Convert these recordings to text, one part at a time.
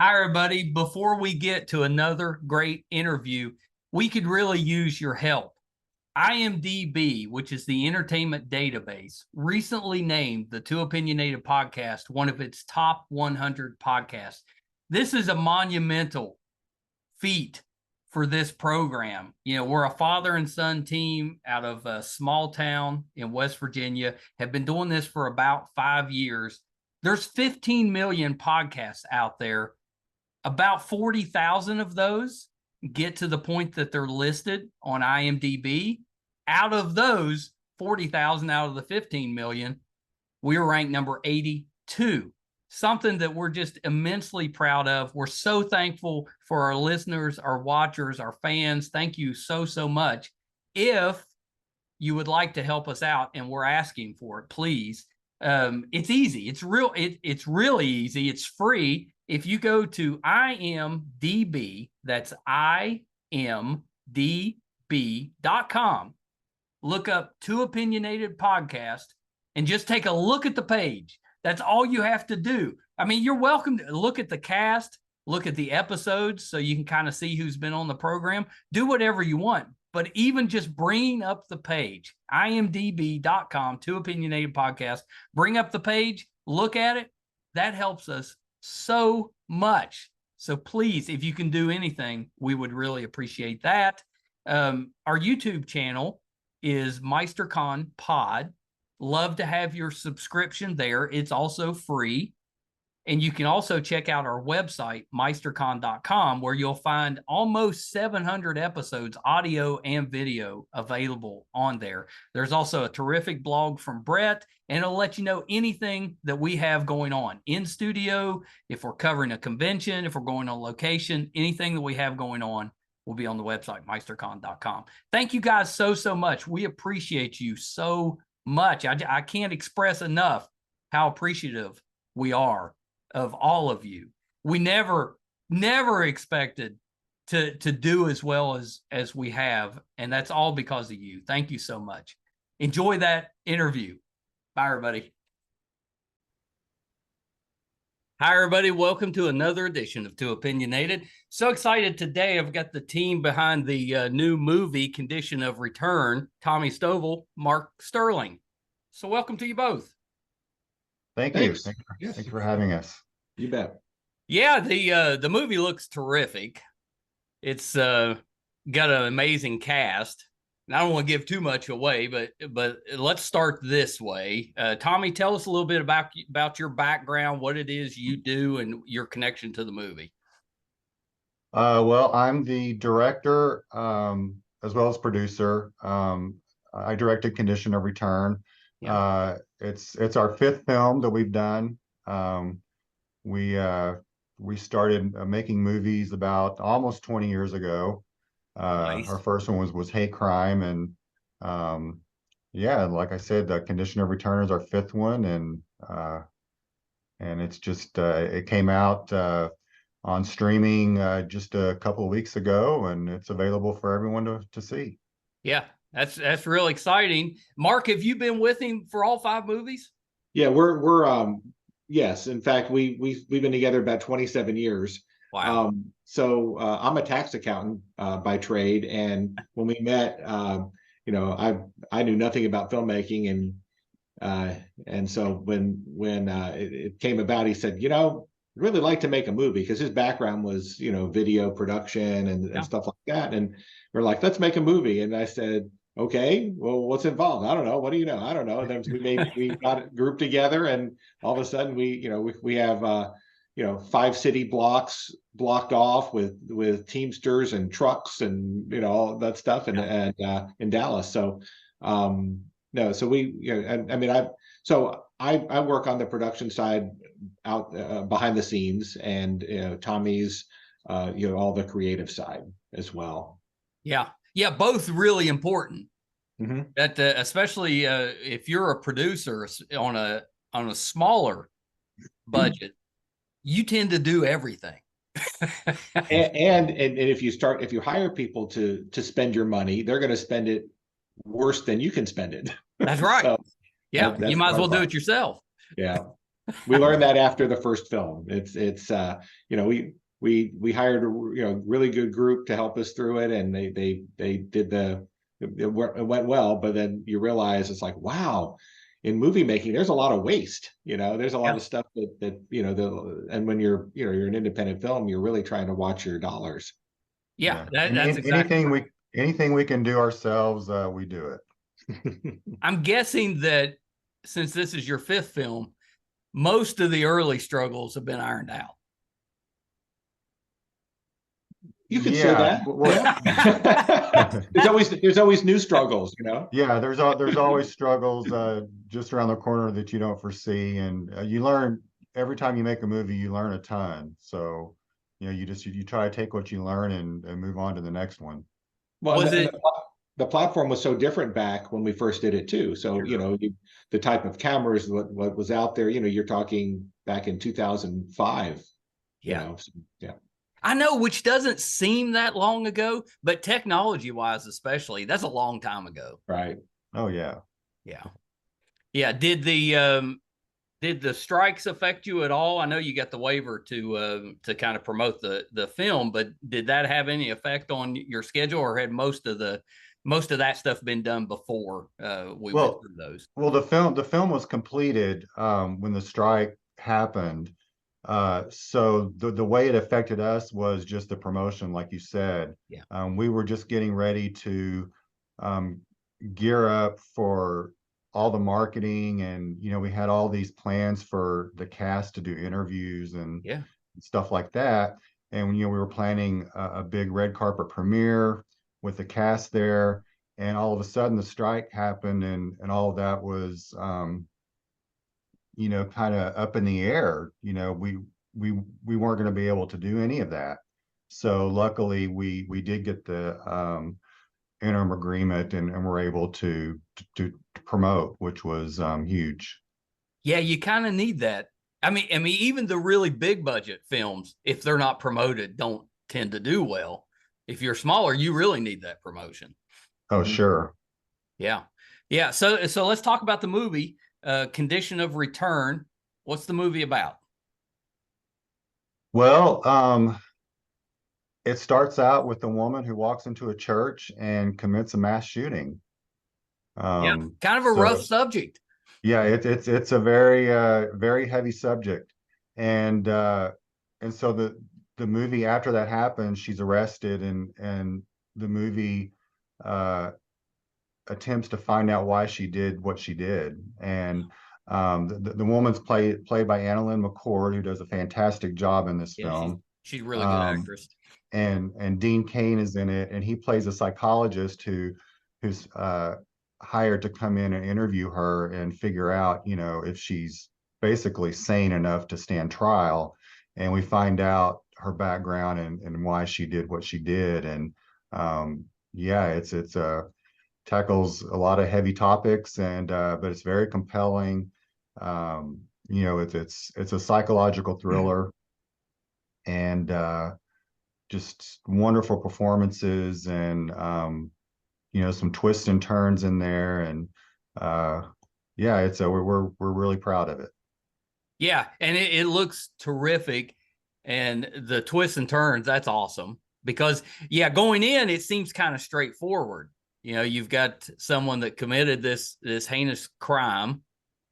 Hi, everybody. Before we get to another great interview, we could really use your help. IMDb, which is the entertainment database, recently named the Too Opinionated podcast one of its top 100 podcasts. This is a monumental feat for this program. You know, we're a father and son team out of a small town in West Virginia, have been doing this for about 5 years. There's 15 million podcasts out there. About 40,000 of those get to the point that they're listed on IMDb. Out of those 40,000 out of the 15 million, we're ranked number 82. Something that we're just immensely proud of. We're so thankful for our listeners, our watchers, our fans. Thank you so much. If you would like to help us out, and we're asking for it, please. It's easy. It's really easy. It's free. If you go to IMDb, that's imdb.com, look up Too Opinionated Podcast, and just take a look at the page. That's all you have to do. I mean, you're welcome to look at the cast, look at the episodes so you can kind of see who's been on the program. Do whatever you want. But even just bringing up the page, imdb.com, Too Opinionated Podcast, bring up the page, look at it. That helps us so much. So please, if you can do anything, we would really appreciate that. Our YouTube channel is MeisterCon Pod. Love to have your subscription there. It's also free. And you can also check out our website, meistercon.com, where you'll find almost 700 episodes, audio and video, available on there. There's also a terrific blog from Brett, and it'll let you know anything that we have going on in studio, if we're covering a convention, if we're going on location, anything that we have going on will be on the website, meistercon.com. Thank you guys so much. We appreciate you so much. I can't express enough how appreciative we are of all of you. We never expected to do as well as we have, and that's all because of you. Thank you so much. Enjoy that interview. Bye, everybody. Hi, everybody. Welcome to another edition of Too Opinionated. So excited today. I've got the team behind the new movie, Condition of Return, Tommy Stovall, Marc Sterling. So welcome to you both. Thank you. Thank you for having us. You bet. Yeah, the movie looks terrific. It's got an amazing cast. And I don't want to give too much away, but let's start this way. Tommy, tell us a little bit about your background, what it is you do, and your connection to the movie. Well, I'm the director as well as producer. I directed Condition of Return. Yeah. It's our fifth film that we've done. We started making movies about almost 20 years ago. Nice. Our first one was Hate Crime, and yeah, like I said, the Condition of Return is our fifth one, and it's just it came out on streaming just a couple of weeks ago, and it's available for everyone to see. Yeah. That's real exciting. Marc, have you been with him for all 5 movies? Yeah, we're yes. In fact, we've been together about 27 years. Wow. So I'm a tax accountant by trade, and when we met, you know, I knew nothing about filmmaking, and so when it came about, he said, you know, I'd really like to make a movie, because his background was, you know, video production and stuff like that, and we're like, let's make a movie. And I said, okay, well, what's involved? I don't know. What do you know? I don't know. And then we got it grouped together, and all of a sudden we have you know, 5 city blocks blocked off with Teamsters and trucks and, you know, all that stuff, and in Dallas. So no, so we, you know, I mean, I work on the production side out behind the scenes, and you know, Tommy's you know, all the creative side as well. Yeah, both really important. Mm-hmm. That especially if you're a producer on a smaller budget, you tend to do everything. and if you hire people to spend your money, they're going to spend it worse than you can spend it. That's right. So, yeah, you might as well do it yourself. Yeah. We learned that after the first film. It's you know, we hired a really good group to help us through it, and they did it went well. But then you realize it's like, wow, in movie making, there's a lot of waste. There's a lot of stuff that and when you're an independent film, you're really trying to watch your dollars. Yeah, that's exactly anything we can do ourselves, we do it. I'm guessing that since this is your fifth film, most of the early struggles have been ironed out. You could say that. there's always new struggles, Yeah, there's always struggles just around the corner that you don't foresee, and you learn every time you make a movie. You learn a ton. So you try to take what you learn and move on to the next one. Well, the platform was so different back when we first did it too. So the type of cameras, what was out there. You're talking back in 2005. Yeah. Yeah. I know, which doesn't seem that long ago, but technology-wise, especially, that's a long time ago. Right. Oh yeah. Yeah. Yeah. Did the strikes affect you at all? I know you got the waiver to kind of promote the film, but did that have any effect on your schedule, or had most of that stuff been done before we went through those? Well, the film was completed when the strike happened. So the way it affected us was just the promotion, like you said. Yeah. We were just getting ready to gear up for all the marketing, and we had all these plans for the cast to do interviews and stuff like that. And we were planning a big red carpet premiere with the cast there, and all of a sudden the strike happened, and all of that was kind of up in the air. We weren't going to be able to do any of that. So luckily we did get the interim agreement, and were able to promote, which was huge. Yeah, you kind of need that. I mean, even the really big budget films, if they're not promoted, don't tend to do well. If you're smaller, you really need that promotion. Oh, sure. Yeah. Yeah. So let's talk about the movie, Condition of Return. What's the movie about? Well, it starts out with a woman who walks into a church and commits a mass shooting. Kind of a rough subject. Yeah, it's a very very heavy subject, and so the movie, after that happens, she's arrested, and the movie attempts to find out why she did what she did. And the woman's played by AnnaLynne McCord, who does a fantastic job in this film. She's a really good actress. And Dean Cain is in it, and he plays a psychologist who's hired to come in and interview her and figure out, if she's basically sane enough to stand trial. And we find out her background and why she did what she did. And it's tackles a lot of heavy topics, and but it's very compelling. It's a psychological thriller, and just wonderful performances, and some twists and turns in there, and we're really proud of it. Yeah, and it looks terrific, and the twists and turns, that's awesome, because going in, it seems kind of straightforward. You've got someone that committed this heinous crime,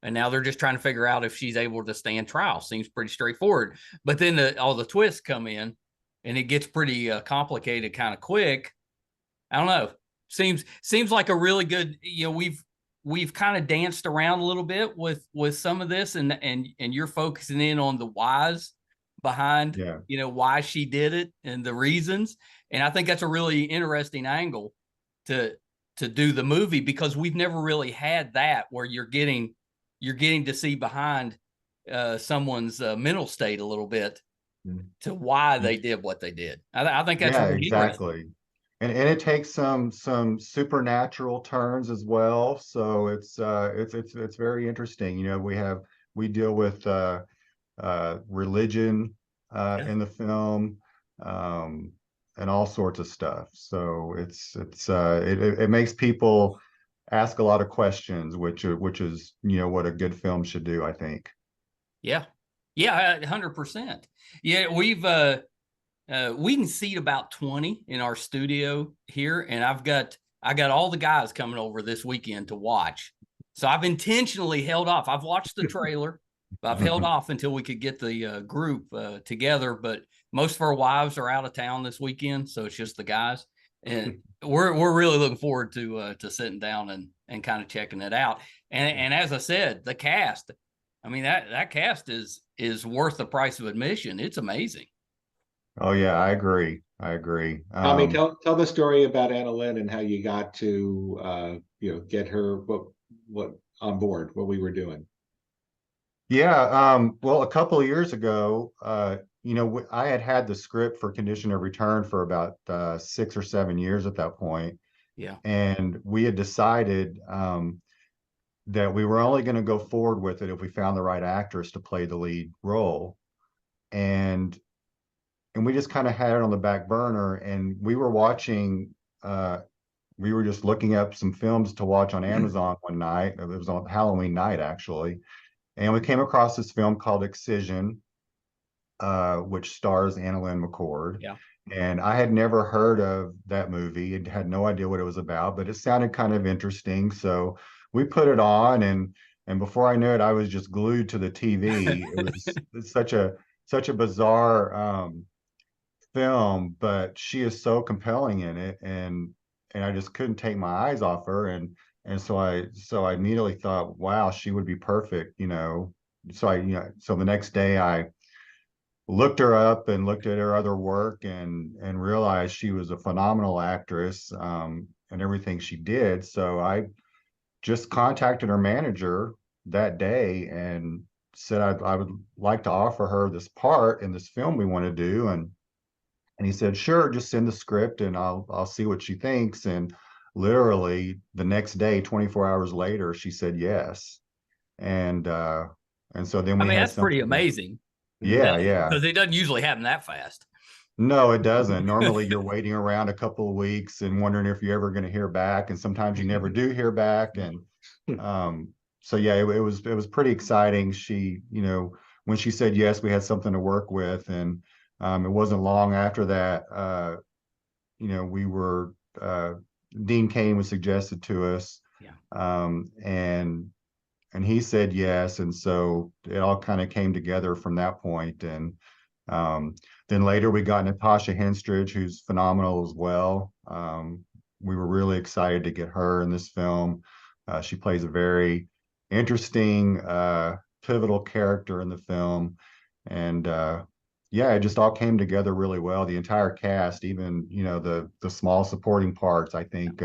and now they're just trying to figure out if she's able to stand trial. Seems pretty straightforward. But then all the twists come in, and it gets pretty complicated kind of quick. I don't know. Seems like a really good, we've kind of danced around a little bit with some of this, and you're focusing in on the whys behind, why she did it and the reasons. And I think that's a really interesting angle to do the movie, because we've never really had that, where you're getting to see behind someone's mental state a little bit to why they did what they did. I think that's really exactly. And it takes some supernatural turns as well. So it's very interesting. We deal with religion in the film, and all sorts of stuff. So it makes people ask a lot of questions, which is what a good film should do, I think. Yeah. Yeah, 100%. Yeah, we can seat about 20 in our studio here, and I got all the guys coming over this weekend to watch. So I've intentionally held off. I've watched the trailer, but I've held off until we could get the group together. But most of our wives are out of town this weekend, so it's just the guys, and we're really looking forward to sitting down and kind of checking it out. And as I said, the cast. I mean, that cast is worth the price of admission. It's amazing. Oh yeah, I agree. I agree. Tommy, tell the story about AnnaLynne and how you got to get her what on board what we were doing. Yeah, well, a couple of years ago, I had the script for Condition of Return for about 6 or 7 years at that point. Yeah. And we had decided that we were only going to go forward with it if we found the right actress to play the lead role. And we just kind of had it on the back burner, and we were just looking up some films to watch on Amazon one night. It was on Halloween night, actually. And we came across this film called Excision, which stars AnnaLynne McCord. Yeah. And I had never heard of that movie. It had no idea what it was about, but it sounded kind of interesting. So we put it on, and before I knew it, I was just glued to the TV. It's such a bizarre film, but she is so compelling in it, and I just couldn't take my eyes off her, and so I immediately thought, wow, she would be perfect, so the next day I looked her up and looked at her other work, and realized she was a phenomenal actress, and everything she did. So I just contacted her manager that day and said I would like to offer her this part in this film we want to do, and he said, sure, just send the script and I'll see what she thinks. And literally the next day, 24 hours later, she said yes. And so then I we mean, had that's pretty something. amazing. Yeah, yeah. Because it doesn't usually happen that fast. No, it doesn't. Normally you're waiting around a couple of weeks and wondering if you're ever going to hear back. And sometimes you never do hear back. And so yeah, it was pretty exciting. She, when she said yes, we had something to work with. And it wasn't long after that, we were, Dean Cain was suggested to us. Yeah. And he said yes. And so it all kind of came together from that point. And then later we got Natasha Henstridge, who's phenomenal as well. We were really excited to get her in this film. She plays a very interesting, pivotal character in the film. And yeah, it just all came together really well. The entire cast, even, the small supporting parts, I think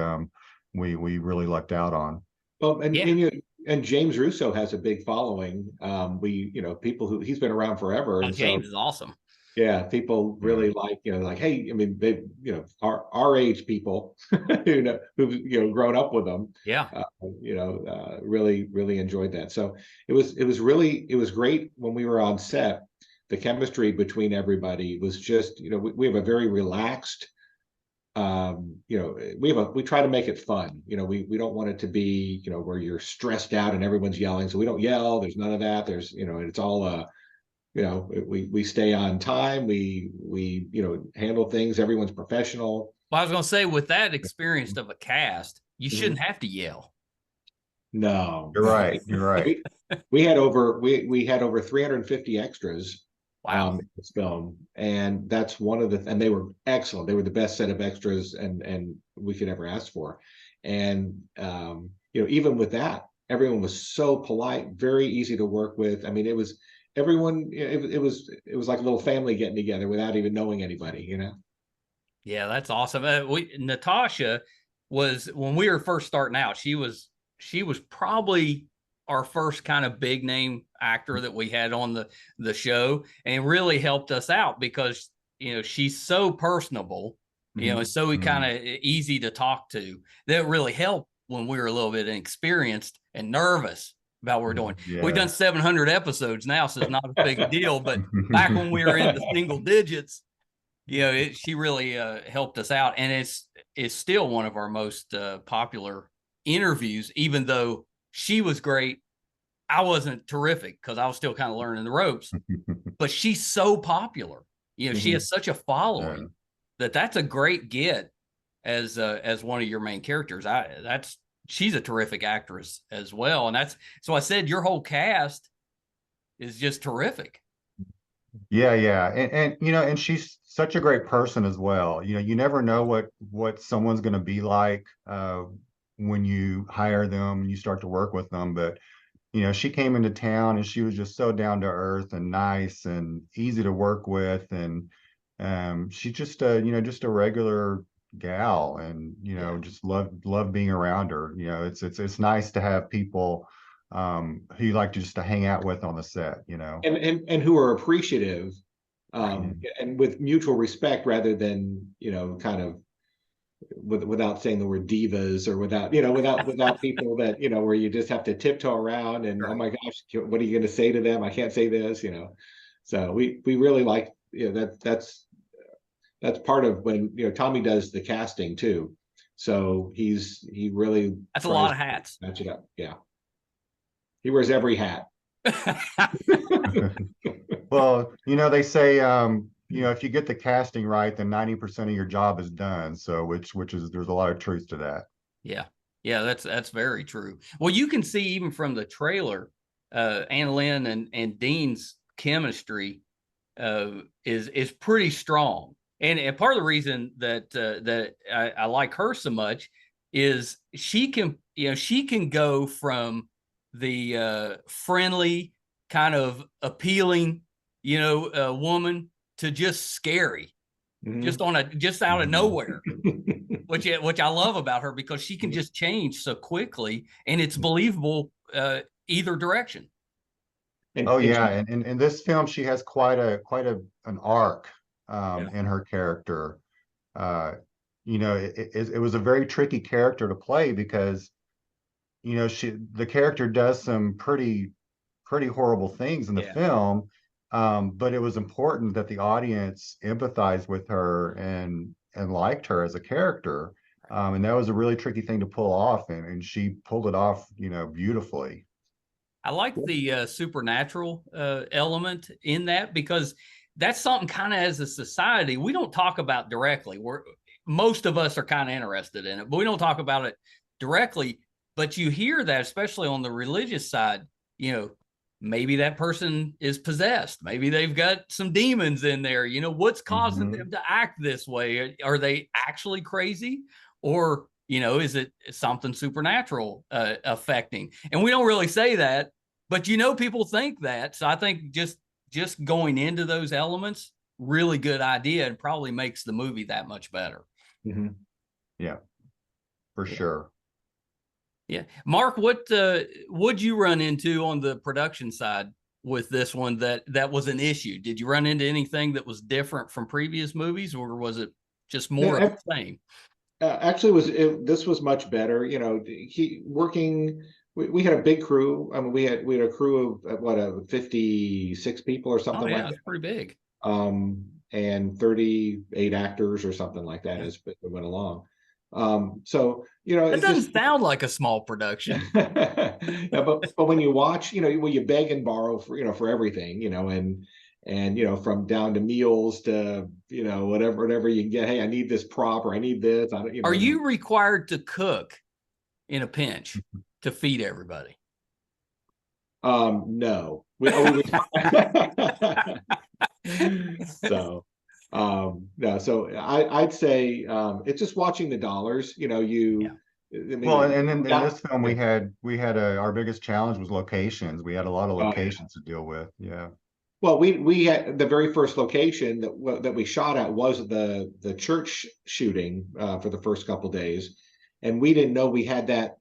we really lucked out on. Well, and James Russo has a big following. People who he's been around forever. And James is awesome. Yeah, people really like, like, hey, I mean, they, our age people who've grown up with them. Yeah. Really, really enjoyed that. So it was great when we were on set. The chemistry between everybody was just, we have a very relaxed, we try to make it fun. We don't want it to be, where you're stressed out and everyone's yelling. So we don't yell. There's none of that. There's, it's all, we stay on time. We handle things. Everyone's professional. Well, I was going to say, with that experience of a cast, you shouldn't have to yell. No, you're right. You're right. We had over 350 extras. Wow. In this film, and that's one of and they were excellent. They were the best set of extras and we could ever ask for. And even with that, everyone was so polite, very easy to work with. I mean, it was everyone. It was like a little family getting together without even knowing anybody. Yeah, that's awesome. Natasha was, when we were first starting out, she was probably our first kind of big name actor that we had on the show, and it really helped us out because, she's so personable, and so kind of easy to talk to. That really helped when we were a little bit inexperienced and nervous about what we're doing. Yeah. We've done 700 episodes now, so it's not a big deal, but back when we were in the single digits, she really helped us out. And it's still one of our most popular interviews, even though she was great. I wasn't terrific because I was still kind of learning the ropes, but she's so popular. You know, she has such a following that's a great get as one of your main characters. She's a terrific actress as well. And so I said your whole cast is just terrific. Yeah. And you know, and she's such a great person as well. You know, you never know what someone's going to be like when you hire them and you start to work with them. But you know, she came into town and she was just so down to earth and nice and easy to work with. And she's just you know, just a regular gal, and you know, just love being around her. You know, it's nice to have people who you like to hang out with on the set, you know. And who are appreciative, and with mutual respect, rather than, you know, kind of without saying the word divas, or without people that, you know, where you just have to tiptoe around and oh my gosh, what are you going to say to them? I can't say this, you know. So we really like, you know, that's part of when, you know, Tommy does the casting too. So he really, that's a lot of hats. Match it up. Yeah. He wears every hat. Well, you know, they say, you know, if you get the casting right, then 90% of your job is done. So, which is, there's a lot of truth to that. Yeah. Yeah, that's very true. Well, you can see even from the trailer, AnnaLynne and Dean's chemistry is pretty strong. And part of the reason that I like her so much is she can go from the friendly, kind of appealing, you know, woman to just scary, just out of nowhere, which I love about her, because she can just change so quickly and it's believable either direction. And in this film, she has quite an arc in her character. You know, it was a very tricky character to play because, you know, the character does some pretty horrible things in the film, but it was important that the audience empathized with her and liked her as a character, and that was a really tricky thing to pull off, and she pulled it off, you know, beautifully. I like the supernatural element in that, because that's something kind of as a society we don't talk about directly. Most of us are kind of interested in it, but we don't talk about it directly. But you hear that, especially on the religious side, you know, maybe that person is possessed. Maybe they've got some demons in there. You know, what's causing them to act this way? Are they actually crazy? Or, you know, is it something supernatural affecting? And we don't really say that, but, you know, people think that. So I think just going into those elements, really good idea, and probably makes the movie that much better. Yeah, for sure. Yeah. Mark, what would you run into on the production side with this one that was an issue? Did you run into anything that was different from previous movies, or was it just more of the same? Actually, this was much better. You know, we had a big crew. I mean, we had a crew of 56 people or something like that. That's pretty big. And 38 actors or something like that as it went along. So, you know, it doesn't sound like a small production. but when you watch, you know, when you beg and borrow for everything, you know, and you know, from down to meals to, you know, whatever you can get. Hey, I need this prop, or I need this. Are you required to cook in a pinch to feed everybody? No. So no, so I'd say it's just watching the dollars, you know. I mean, well, and in this film we had our biggest challenge was locations. We had a lot of locations to deal with. Well, we had the very first location that we shot at was the church shooting for the first couple days, and we didn't know we had that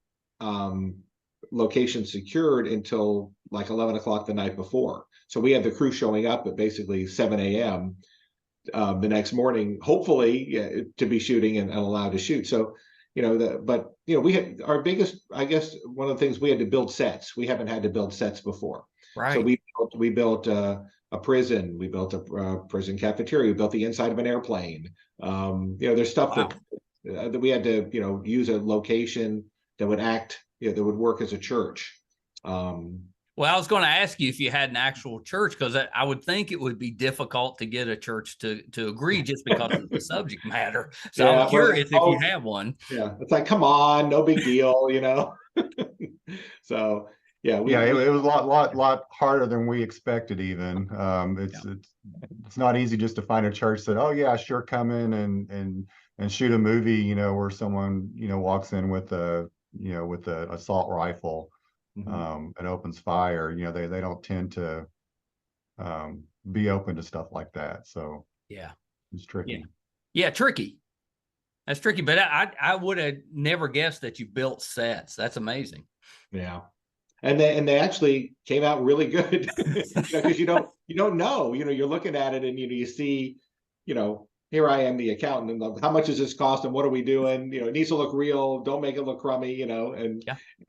location secured until like 11 o'clock the night before. So we had the crew showing up at basically 7 a.m. The next morning, hopefully, to be shooting and allowed to shoot. So, you know, but you know, we had our biggest, I guess, one of the things, we had to build sets. We haven't had to build sets before. Right. So we built a prison. We built a prison cafeteria. We built the inside of an airplane. You know, there's stuff that we had to, you know, use a location that would act, you know, that would work as a church. Well, I was going to ask you if you had an actual church, because I would think it would be difficult to get a church to agree just because of the subject matter. So Yeah, I'm curious if you have one. Yeah, it's like, come on, no big deal, you know. So yeah, it was a lot harder than we expected even. It's not easy just to find a church that, oh yeah, sure, come in and shoot a movie, you know, where someone, you know, walks in with a, you know, with an assault rifle, and opens fire. You know, they don't tend to be open to stuff like that. So yeah, it's tricky. Yeah, tricky. That's tricky, but I would have never guessed that you built sets. That's amazing. Yeah. And they actually came out really good, because you don't know, you know, you're looking at it and you see, you know, here I am, the accountant, and how much does this cost and what are we doing? You know, it needs to look real. Don't make it look crummy, you know.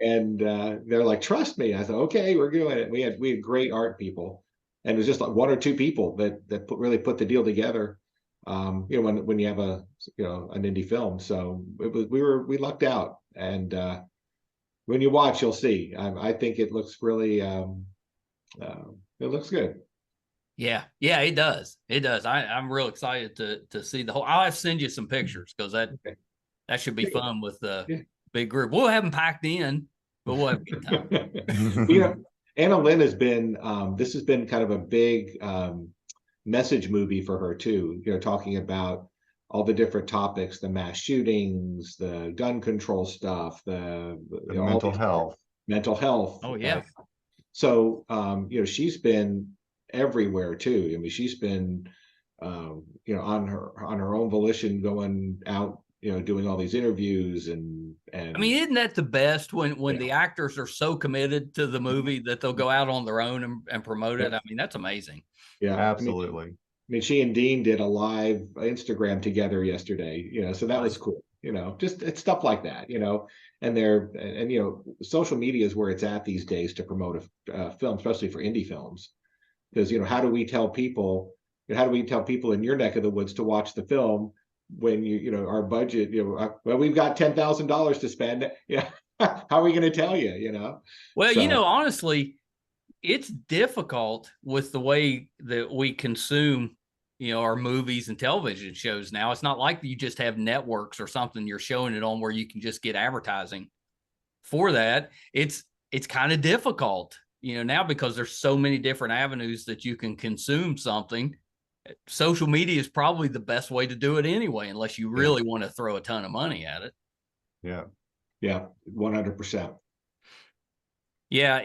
And they're like, trust me. I thought, okay, we're doing it. We had great art people, and it was just like one or two people that really put the deal together. You know, when you have an indie film, so we lucked out, and when you watch, you'll see. I think it looks really, it looks good. Yeah, it does. It does. I'm real excited to see the whole. I'll have to send you some pictures, because that should be fun with the big group. We'll have them packed in, but we'll have a good time. You know, AnnaLynne has been, this has been kind of a big message movie for her too. You know, talking about all the different topics, the mass shootings, the gun control stuff, the mental health. Oh yeah. So you know, she's been everywhere too. I mean, she's been you know, on her own volition, going out, you know, doing all these interviews and I mean, isn't that the best when the actors are so committed to the movie that they'll go out on their own and promote it? I mean, that's amazing. Yeah, absolutely. I mean, she and Dean did a live Instagram together yesterday, you know, so that was cool, you know, just it's stuff like that, you know, and you know, social media is where it's at these days to promote a film, especially for indie films, because, you know, how do we tell people in your neck of the woods to watch the film when you know, our budget, you know, well, we've got $10,000 to spend. Yeah. How are we going to tell you, you know? Well, you know, honestly, it's difficult with the way that we consume, you know, our movies and television shows now. It's not like you just have networks or something you're showing it on where you can just get advertising for that. It's kind of difficult, you know, now, because there's so many different avenues that you can consume something. Social media is probably the best way to do it anyway, unless you really want to throw a ton of money at it. Yeah, 100%. Yeah,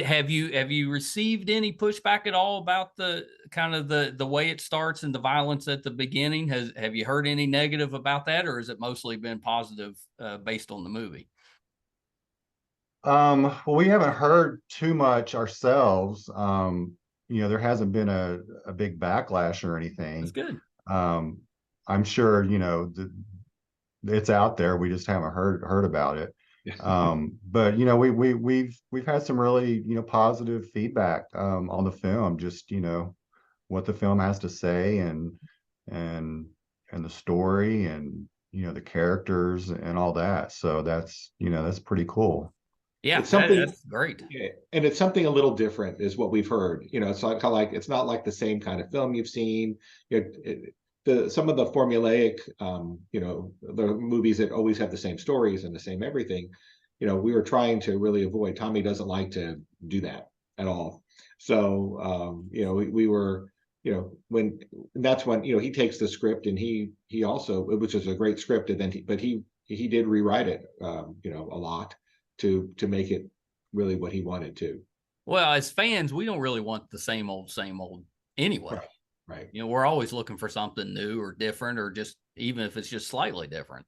have you received any pushback at all about the kind of the way it starts and the violence at the beginning? Have you heard any negative about that, or has it mostly been positive based on the movie? Well, we haven't heard too much ourselves. You know, there hasn't been a big backlash or anything. That's good. I'm sure, you know, it's out there. We just haven't heard about it. But you know, we've had some really, you know, positive feedback on the film, just, you know, what the film has to say and the story and, you know, the characters and all that. So that's, you know, that's pretty cool. Yeah, that's great. Yeah, and it's something a little different is what we've heard. You know, it's not kind of like, it's not like the same kind of film you've seen. Some of the formulaic, you know, the movies that always have the same stories and the same everything, you know, we were trying to really avoid. Tommy doesn't like to do that at all. So, you know, we were, you know, that's when, you know, he takes the script and he also, which is a great script, and then he did rewrite it, you know, a lot to make it really what he wanted to. Well, as fans, we don't really want the same old anyway. Right. You know, we're always looking for something new or different, or just even if it's just slightly different.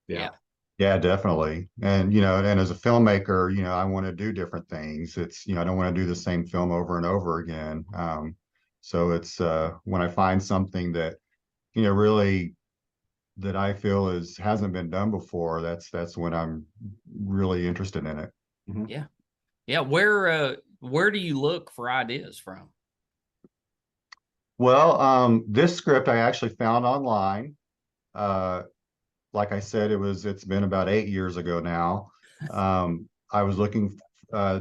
Yeah, definitely. And, you know, and as a filmmaker, you know, I want to do different things. It's, you know, I don't want to do the same film over and over again. So it's when I find something that, you know, really that I feel hasn't been done before, that's when I'm really interested in it. Mm-hmm. Yeah. Where do you look for ideas from? Well, this script I actually found online. Like I said, it's been about 8 years ago now. I was looking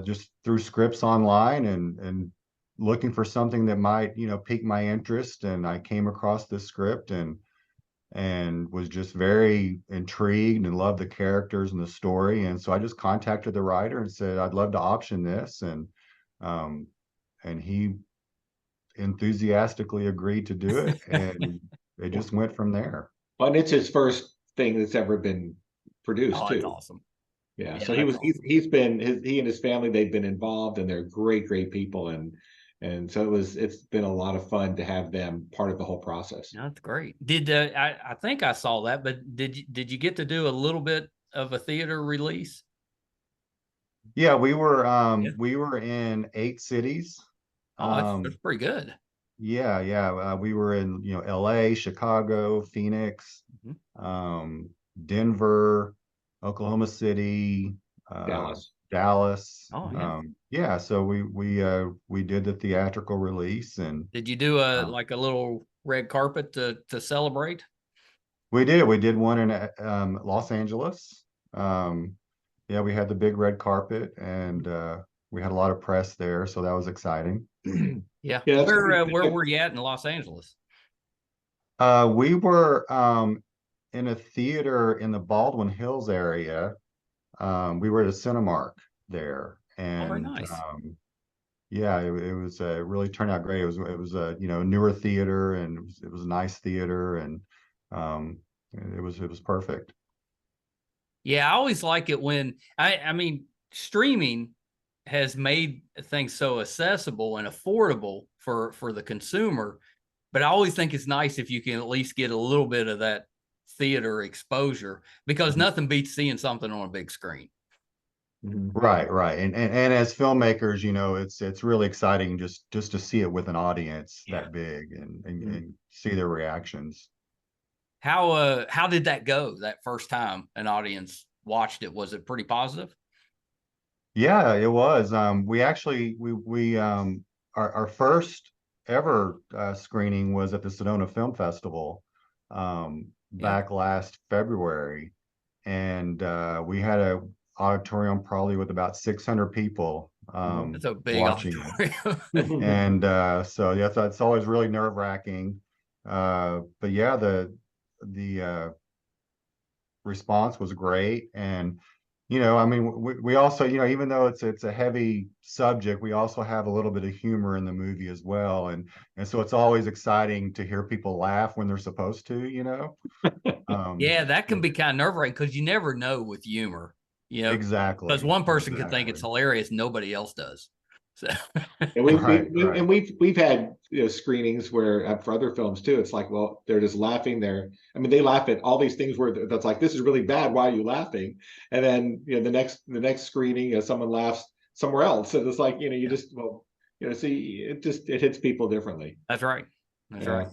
just through scripts online and looking for something that might, pique my interest. And I came across this script and was just very intrigued and loved the characters and the story. And so I just contacted the writer and said, I'd love to option this. And he enthusiastically agreed to do it. And it just went from there. Well, and it's his first thing that's ever been produced Oh, too. that's awesome. Yeah. Yeah, So that's awesome. he and his family, they've been involved, and they're great people. And so it's been a lot of fun to have them part of the whole process. Yeah, that's great. Did I think I saw that, but did you get to do a little bit of a theater release? Yeah, we were in 8 cities. Oh, that's pretty good. Yeah. We were in, LA, Chicago, Phoenix, Denver, Oklahoma City, Dallas. Oh, yeah. Yeah, so we did the theatrical release. And Did you do a like a little red carpet to celebrate? we did one in Los Angeles. Yeah, we had the big red carpet, and we had a lot of press there, so that was exciting. Yeah. Yeah, Where were you at in Los Angeles? We were in a theater in the Baldwin Hills area. We were at a Cinemark there, Oh, very and nice. yeah, it was it really turned out great. It was a newer theater, and it was a nice theater, and it was perfect. Yeah, I always like it when I mean streaming has made things so accessible and affordable for the consumer, but I always think it's nice if you can at least get a little bit of that theater exposure, because nothing beats seeing something on a big screen. Right. And as filmmakers, it's really exciting just to see it with an audience that big and see their reactions. How did that go that first time an audience watched it? Was it pretty positive? Yeah, it was. We actually we our first ever screening was at the Sedona Film Festival back last February, and we had a auditorium probably with about 600 people It's a big watching auditorium. it. And so yeah, so it's always really nerve-wracking. But yeah, the response was great. And I mean, we also, even though it's a heavy subject, we also have a little bit of humor in the movie as well. And so it's always exciting to hear people laugh when they're supposed to, Yeah, that can be kind of nerve-wracking because you never know with humor, Exactly. because one person could think it's hilarious, nobody else does. So and we've had screenings where for other films too. It's like, well, they're just laughing. They laugh at all these things where that's like, this is really bad. Why are you laughing? And then the next screening, someone laughs somewhere else, and it's like you just see it hits people differently. That's right. That's right.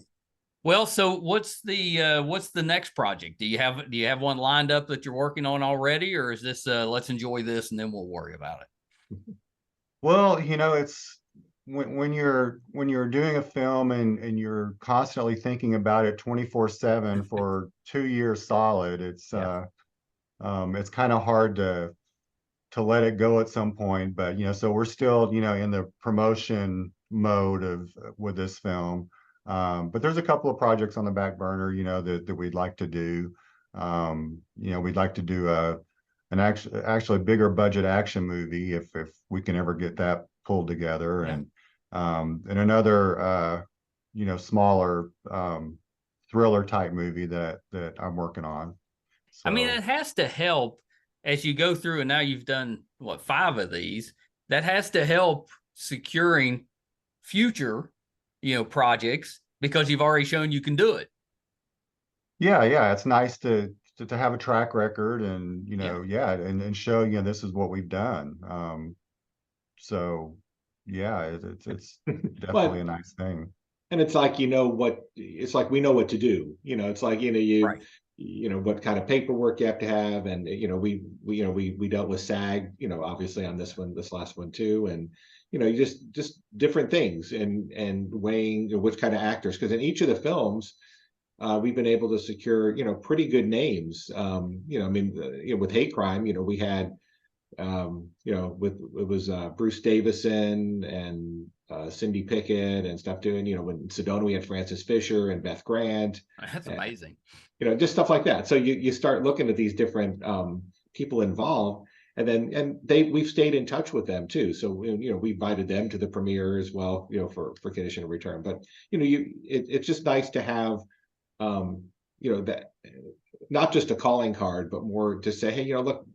Well, so what's the next project? Do you have one lined up that you're working on already, or is this let's enjoy this and then we'll worry about it? Well, it's when you're doing a film and you're constantly thinking about it 24/7 for 2 years solid, it's kind of hard to let it go at some point. But so we're still in the promotion mode with this film. But there's a couple of projects on the back burner, that we'd like to do. We'd like to do an actually bigger budget action movie if we can ever get that pulled together. And another smaller thriller type movie that I'm working on. So, I mean, it has to help as you go through, and now you've done 5 of these. That has to help securing future projects, because you've already shown you can do it. Yeah, it's nice to have a track record and and show this is what we've done. So yeah, it's definitely a nice thing. And it's like it's like we know what to do. It's like what kind of paperwork you have to have, and we dealt with SAG, obviously on this last one too, and you just different things and weighing which kind of actors, because in each of the films we've been able to secure pretty good names. With Hate Crime, we had it was Bruce Davison and Cindy Pickett and stuff doing, when Sedona, we had Frances Fisher and Beth Grant. That's amazing. Just stuff like that. So you start looking at these different people involved, and we've stayed in touch with them too. So we invited them to the premiere as well, for Condition of Return. But it's just nice to have that, not just a calling card, but more to say, hey, look,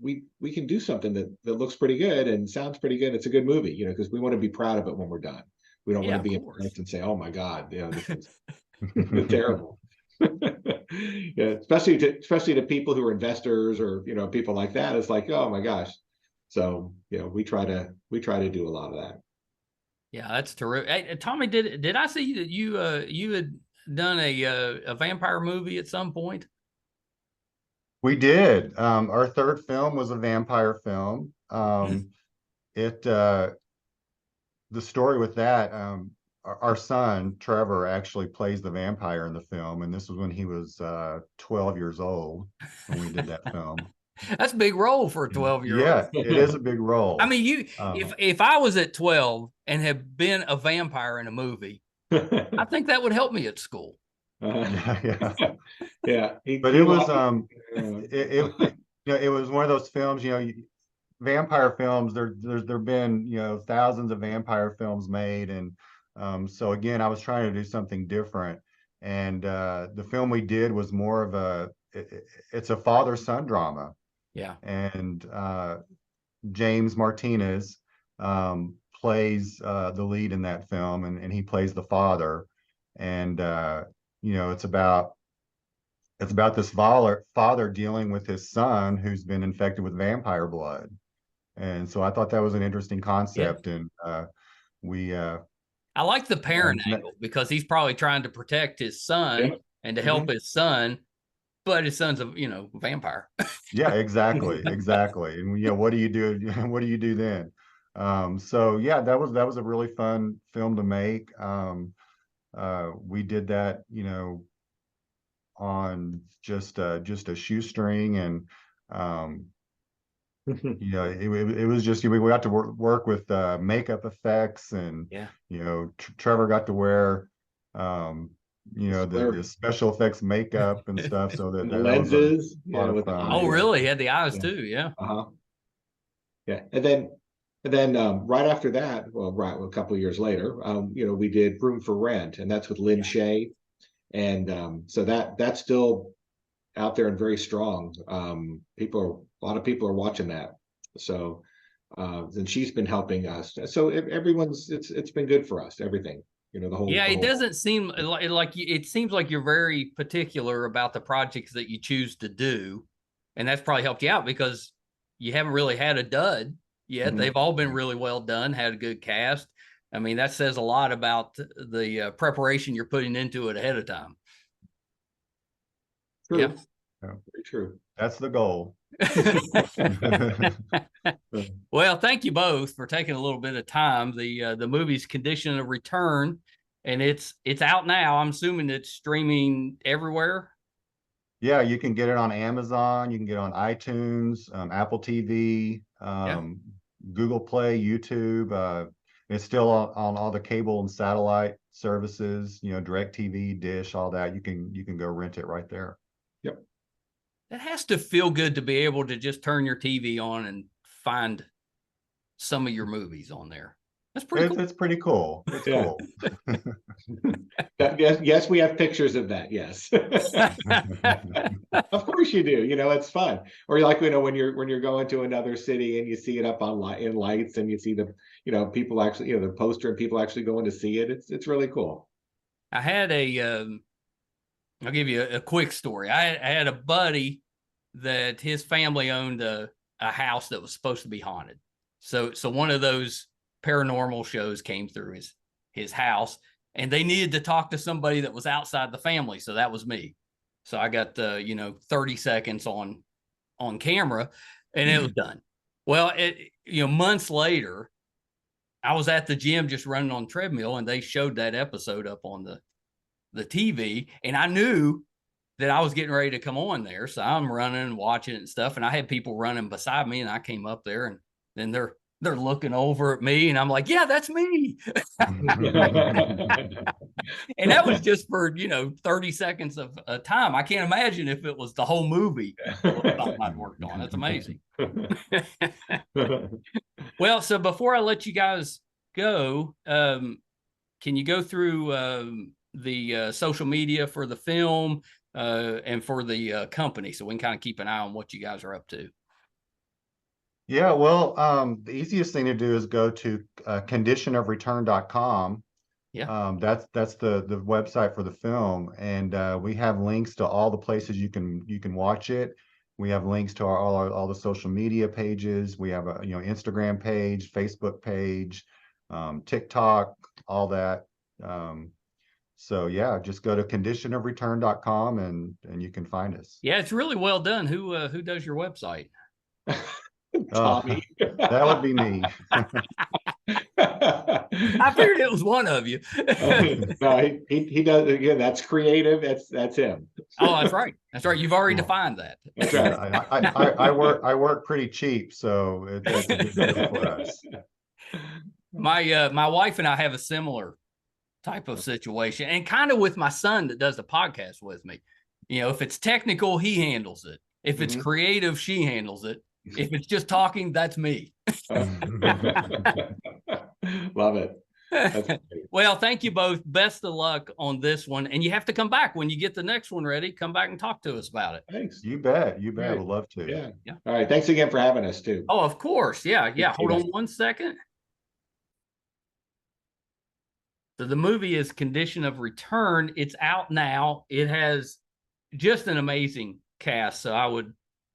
we can do something that looks pretty good and sounds pretty good. It's a good movie, because we want to be proud of it when we're done. We don't want to be embarrassed and say, oh my God, this is terrible. Yeah, especially to people who are investors or people like that. It's like, oh my gosh. So we try to do a lot of that. Yeah, that's terrific. Hey, Tommy, did I see that you had done a vampire movie at some point? We did. Our third film was a vampire film. The story with that, our son Trevor actually plays the vampire in the film, and this was when he was 12 years old when we did that film. That's a big role for a 12-year-old. Yeah, it is a big role. I mean, if I was at 12 and had been a vampire in a movie, I think that would help me at school. Yeah. But it was it was one of those films, vampire films, there've been thousands of vampire films made, and so again, I was trying to do something different, and the film we did was more of it's a father-son drama. Yeah. And James Martinez plays the lead in that film, and he plays the father, and it's about this father dealing with his son who's been infected with vampire blood. And so I thought that was an interesting concept. Yeah. And I like the parent angle, because he's probably trying to protect his son and to help his son, but his son's a vampire. Yeah, exactly. And what do you do? What do you do then? So yeah, that was a really fun film to make. We did that, on just a shoestring, and it was just, we got to work with makeup effects, and Trevor got to wear the special effects makeup and stuff, so that lenses, a lot of fun. Oh, really? He had the eyes too. Yeah. Yeah. And then right after that, a couple of years later, we did Room for Rent, and that's with Lynn Shay. And so that's still out there and very strong. A lot of people are watching that. So and she's been helping us. So it's been good for us, everything. The whole. Yeah, it doesn't seem like it seems like you're very particular about the projects that you choose to do, and that's probably helped you out, because you haven't really had a dud yet. Mm-hmm. They've all been really well done, had a good cast. I mean, that says a lot about the preparation you're putting into it ahead of time. True. Yeah. Very true. That's the goal. Well, thank you both for taking a little bit of time. The movie's Condition of Return, and it's out now. I'm assuming it's streaming everywhere. Yeah, you can get it on Amazon. You can get it on iTunes, Apple TV, Google Play, YouTube. It's still on all the cable and satellite services. DirecTV, Dish, all that. You can go rent it right there. Yep. It has to feel good to be able to just turn your TV on and find some of your movies on there. That's pretty cool. It's pretty cool. It's cool. Yes, we have pictures of that. Yes. Of course you do. It's fun. Or like, when you're going to another city and you see it up in lights, and you see the, people actually, the poster, and people actually going to see it. It's really cool. I had I'll give you a quick story. I had a buddy that his family owned a house that was supposed to be haunted. So one of those paranormal shows came through his house, and they needed to talk to somebody that was outside the family. So that was me. So I got 30 seconds on camera, and it was done. Well, months later, I was at the gym just running on treadmill, and they showed that episode up on the TV, and I knew that I was getting ready to come on there. So I'm running and watching it and stuff. And I had people running beside me, and I came up there, and then they're looking over at me, and I'm like, yeah, that's me. And that was just for, 30 seconds of time. I can't imagine if it was the whole movie I'd worked on. That's amazing. Well, so before I let you guys go, can you go through the social media for the film and for the company, so we can kind of keep an eye on what you guys are up to? Yeah, well, the easiest thing to do is go to conditionofreturn.com. Yeah. That's the website for the film, and we have links to all the places you can watch it. We have links to all the social media pages. We have a Instagram page, Facebook page, TikTok, all that. So yeah, just go to conditionofreturn.com and you can find us. Yeah, it's really well done. Who does your website? Tommy. That would be me. I figured it was one of you. No, he does. Again, that's creative. That's him. Oh, that's right. That's right. You've already defined that. That's right. I work pretty cheap, so it's a good deal for us. My wife and I have a similar type of situation, and kind of with my son that does the podcast with me. If it's technical, he handles it. If it's creative, she handles it. If it's just talking, that's me. Love it. Well, thank you both. Best of luck on this one. And you have to come back when you get the next one ready. Come back and talk to us about it. Thanks. You bet. Right. Would love to. Yeah. All right. Thanks again for having us too. Oh, of course. Yeah. Hold on one second. So the movie is Condition of Return. It's out now. It has just an amazing cast. So I would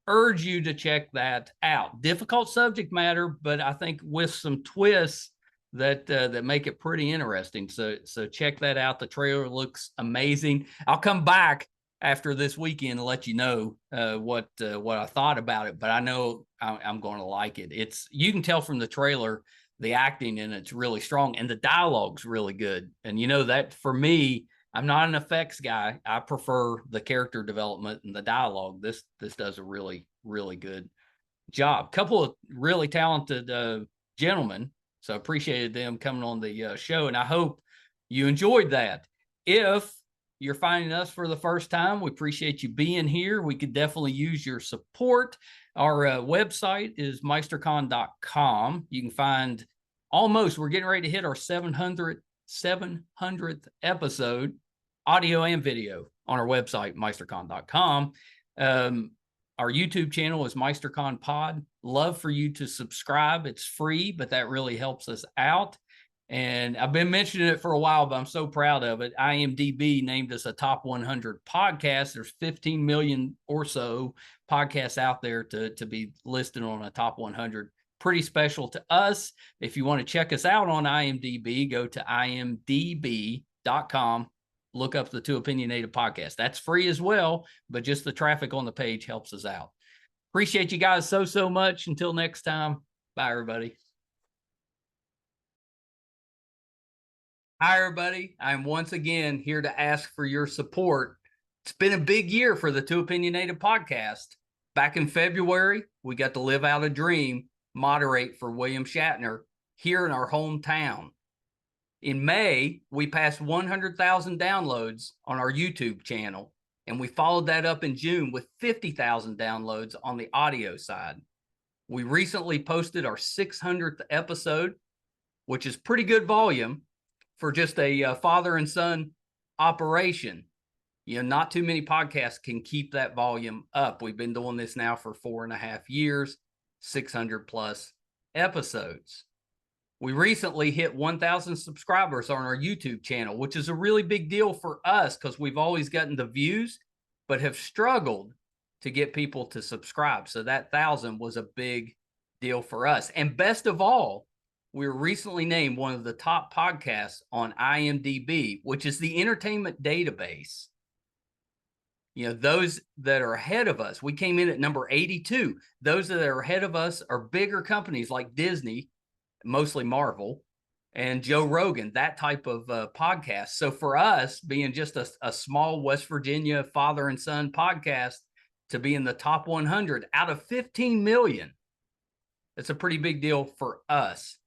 urge you to check that out. Difficult subject matter, but I think with some twists that make it pretty interesting. So check that out. The trailer looks amazing. I'll come back after this weekend and let you know what I thought about it. But I know I'm going to like it. You can tell from the trailer, the acting in it's really strong, and the dialogue's really good. And that for me, I'm not an effects guy. I prefer the character development and the dialogue. This does a really, really good job. Couple of really talented gentlemen. So I appreciated them coming on the show, and I hope you enjoyed that. If you're finding us for the first time, we appreciate you being here. We could definitely use your support. Our website is meistercon.com. You can find we're getting ready to hit our 700th episode, audio and video, on our website, meistercon.com. Our YouTube channel is MeisterCon Pod. Love for you to subscribe. It's free, but that really helps us out. And I've been mentioning it for a while, but I'm so proud of it. IMDb named us a top 100 podcast. There's 15 million or so podcasts out there to be listed on a top 100. Pretty special to us. If you want to check us out on IMDb, go to imdb.com. Look up the Too Opinionated podcast. That's free as well, but just the traffic on the page helps us out. Appreciate you guys so much. Until next time, bye, everybody. Hi, everybody. I'm once again here to ask for your support. It's been a big year for the Too Opinionated podcast. Back in February, we got to live out a dream, moderate for William Shatner here in our hometown. In May, we passed 100,000 downloads on our YouTube channel, and we followed that up in June with 50,000 downloads on the audio side. We recently posted our 600th episode, which is pretty good volume for just a father and son operation. Not too many podcasts can keep that volume up. We've been doing this now for 4.5 years, 600 plus episodes. We recently hit 1,000 subscribers on our YouTube channel, which is a really big deal for us because we've always gotten the views, but have struggled to get people to subscribe. So that 1,000 was a big deal for us. And best of all, we were recently named one of the top podcasts on IMDb, which is the entertainment database. Those that are ahead of us, we came in at number 82. Those that are ahead of us are bigger companies like Disney, mostly Marvel, and Joe Rogan, that type of podcast. So for us, being just a small West Virginia father and son podcast, to be in the top 100 out of 15 million, it's a pretty big deal for us.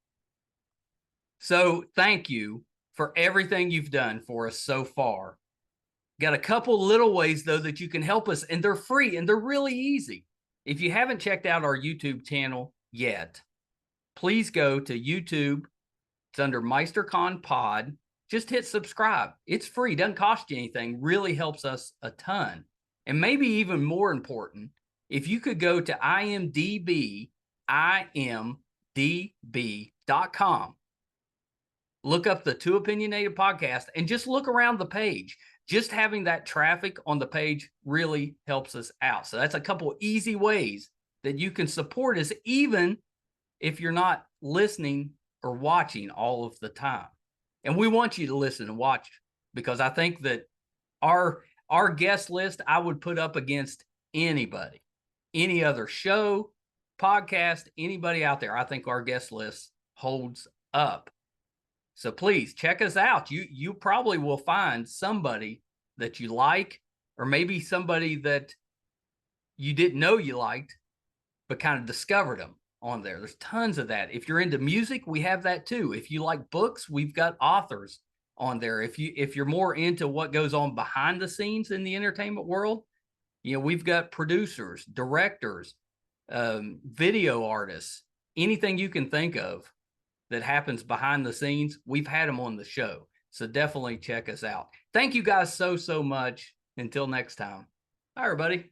So thank you for everything you've done for us so far. Got a couple little ways, though, that you can help us, and they're free and they're really easy. If you haven't checked out our YouTube channel yet, please go to YouTube. It's under MeisterCon Pod. Just hit subscribe. It's free. Doesn't cost you anything. Really helps us a ton. And maybe even more important, if you could go to imdb.com, look up the Too Opinionated podcast, and just look around the page. Just having that traffic on the page really helps us out. So that's a couple easy ways that you can support us, even if you're not listening or watching all of the time. And we want you to listen and watch, because I think that our guest list, I would put up against anybody, any other show, podcast, anybody out there. I think our guest list holds up. So please check us out. You probably will find somebody that you like, or maybe somebody that you didn't know you liked, but kind of discovered them on there. There's tons of that. If you're into music, we have that too. If you like books, we've got authors on there. If you're more into what goes on behind the scenes in the entertainment world, we've got producers, directors, video artists, anything you can think of that happens behind the scenes, we've had them on the show. So definitely check us out. Thank you guys so much. Until next time. Bye, everybody.